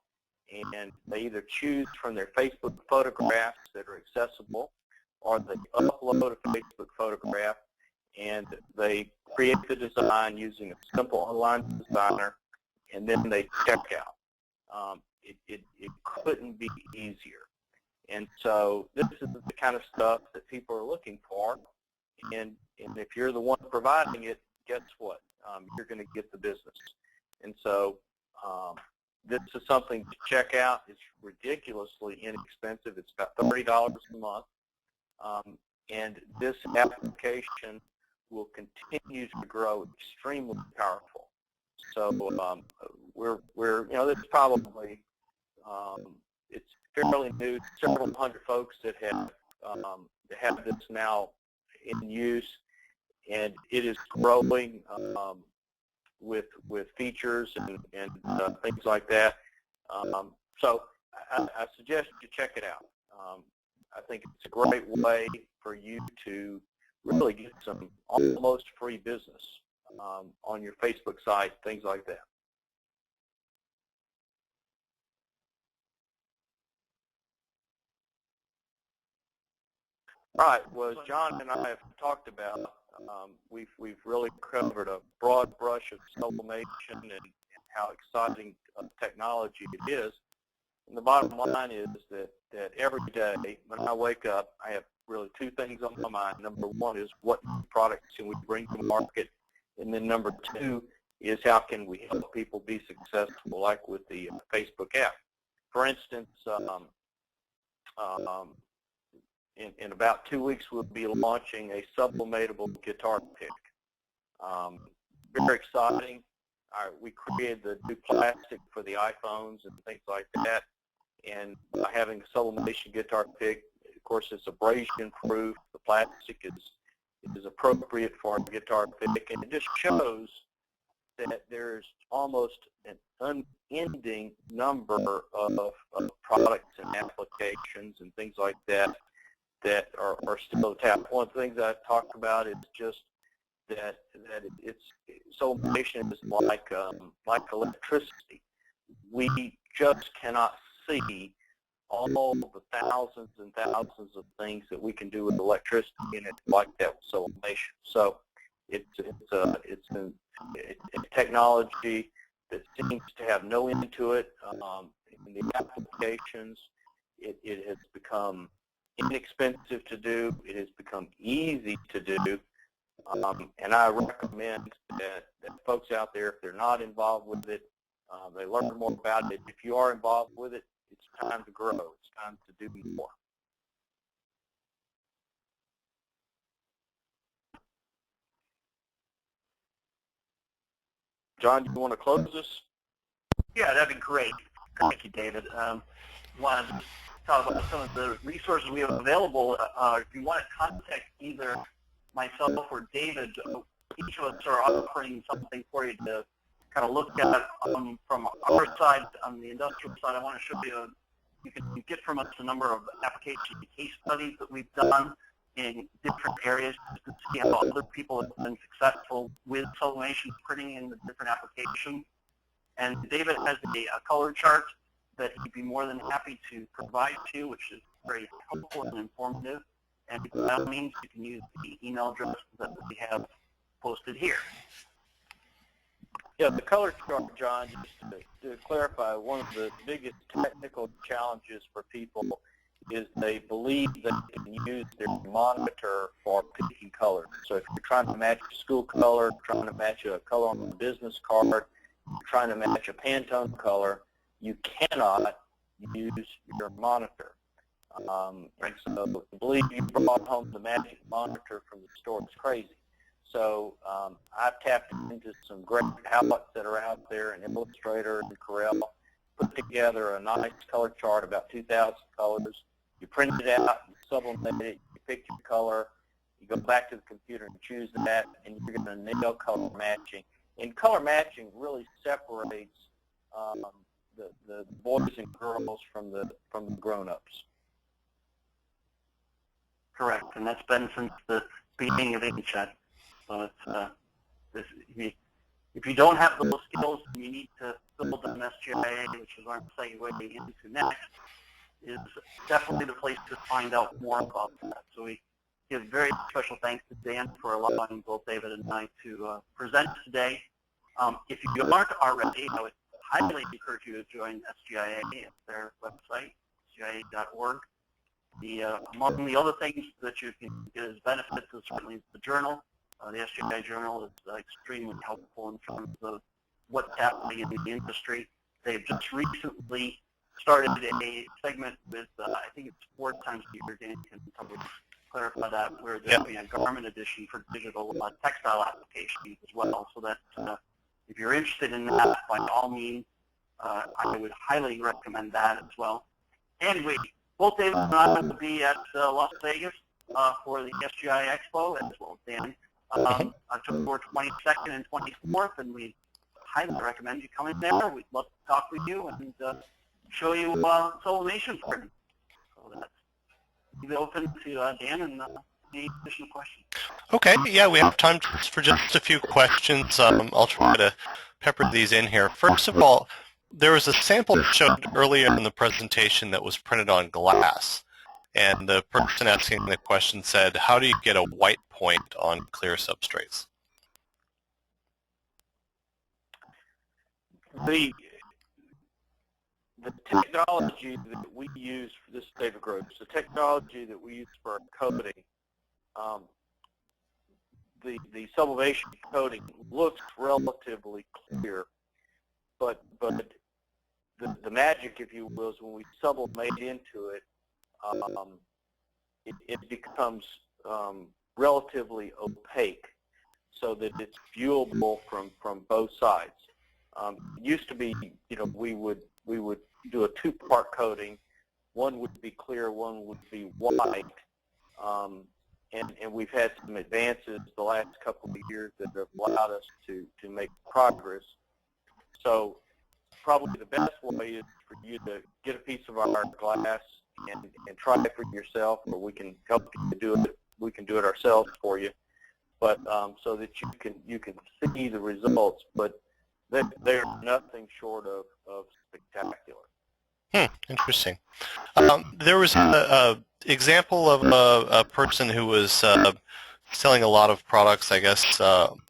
S3: and they either choose from their Facebook photographs that are accessible, or they upload a Facebook photograph, and they create the design using a simple online designer, and then they check out. It couldn't be easier. And so this is the kind of stuff that people are looking for, and if you're the one providing it, guess what? You're going to get the business. And so this is something to check out. It's ridiculously inexpensive. It's about $30 a month. And this application will continue to grow extremely powerful. So we're this is probably it's fairly new. Several hundred folks that have this now in use, and it is growing with features and things like that. So I suggest you check it out. I think it's a great way for you to really get some almost free business on your Facebook site, things like that. All right. Well, as John and I have talked about, we've really covered a broad brush of sublimation and how exciting technology it is. And the bottom line is that every day when I wake up, I have really two things on my mind. Number one is what products can we bring to market, and then number two is how can we help people be successful, like with the Facebook app. For instance, in about 2 weeks, we'll be launching a sublimatable guitar pick. Very exciting. We created the new plastic for the iPhones and things like that. And by having a sublimation guitar pick, of course, it's abrasion proof. The plastic is appropriate for a guitar pick, and it just shows that there's almost an unending number of products and applications and things like that are still tapped. One of the things I talked about is just that sublimation is like electricity. We just cannot see all the thousands and thousands of things that we can do with electricity, and it's like that with sublimation. So it's a technology that seems to have no end to it. In the applications, it has become inexpensive to do. It has become easy to do. And I recommend that folks out there, if they're not involved with it, they learn more about it. If you are involved with it, it's time to grow. It's time to do more. John, do you want to close this?
S2: Yeah, that'd be great. Thank you, David. Want to talk about some of the resources we have available. If you want to contact either myself or David, each of us are offering something for you to kind of look at from our side. On the industrial side, I want to show you, you can get from us a number of application case studies that we've done in different areas to see how other people have been successful with sublimation printing in the different applications. And David has a color chart that he'd be more than happy to provide to you, which is very helpful and informative. And by all means, you can use the email address that we have posted here.
S3: Yeah, the color chart, John, just to clarify, one of the biggest technical challenges for people is they believe that they can use their monitor for picking colors. So if you're trying to match a school color, trying to match a color on a business card, trying to match a Pantone color, you cannot use your monitor. And so to believe you brought home the magic monitor from the store is crazy. So I've tapped into some great palettes that are out there in Illustrator and Corel, put together a nice color chart, about 2,000 colors. You print it out, you sublimate it, you pick your color, you go back to the computer and choose that, and you're going to nail color matching And color matching really separates the boys and girls from the grown-ups.
S2: Correct, and that's been since the beginning of inkjet. So it's, if you don't have those skills, you need to build an SGIA, which is our segueing into next, is definitely the place to find out more about that. So we give very special thanks to Dan for allowing both David and I to present today. If you aren't already, I would highly encourage you to join SGIA at their website, sgia.org. Among the other things that you can get as benefits is certainly the journal. The SGIA journal is extremely helpful in terms of what's happening in the industry. They've just recently started a segment with, I think it's 4 times a year, Dan can probably clarify that, where there'll be a Garment edition for digital textile applications as well. So that if you're interested in that, by all means, I would highly recommend that as well. And both David and I will be at Las Vegas for the SGI Expo, as well as Dan, October 22nd and 24th, and we highly recommend you coming there. We'd love to talk with you and show you sublimation for you. So that's open to Dan and any additional questions.
S1: Okay, yeah, we have time for just a few questions. I'll try to pepper these in here. First of all, there was a sample showed earlier in the presentation that was printed on glass, and the person asking the question said, how do you get a white point on clear substrates?
S3: The technology that we use for this David Gross, the technology that we use for our coating, the sublimation coating looks relatively clear, but the magic, if you will, is when we sublimate into it, it becomes relatively opaque, so that it's viewable from both sides. It used to be, we would do a 2-part coating. One would be clear, one would be white. And we've had some advances the last couple of years that have allowed us to make progress. So probably the best way is for you to get a piece of our glass and try it for yourself, or we can help you to do it. We can do it ourselves for you, but so that you can see the results. But they're nothing short of spectacular.
S1: Interesting. There was an example of a person who was selling a lot of products, I guess,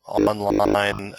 S1: online.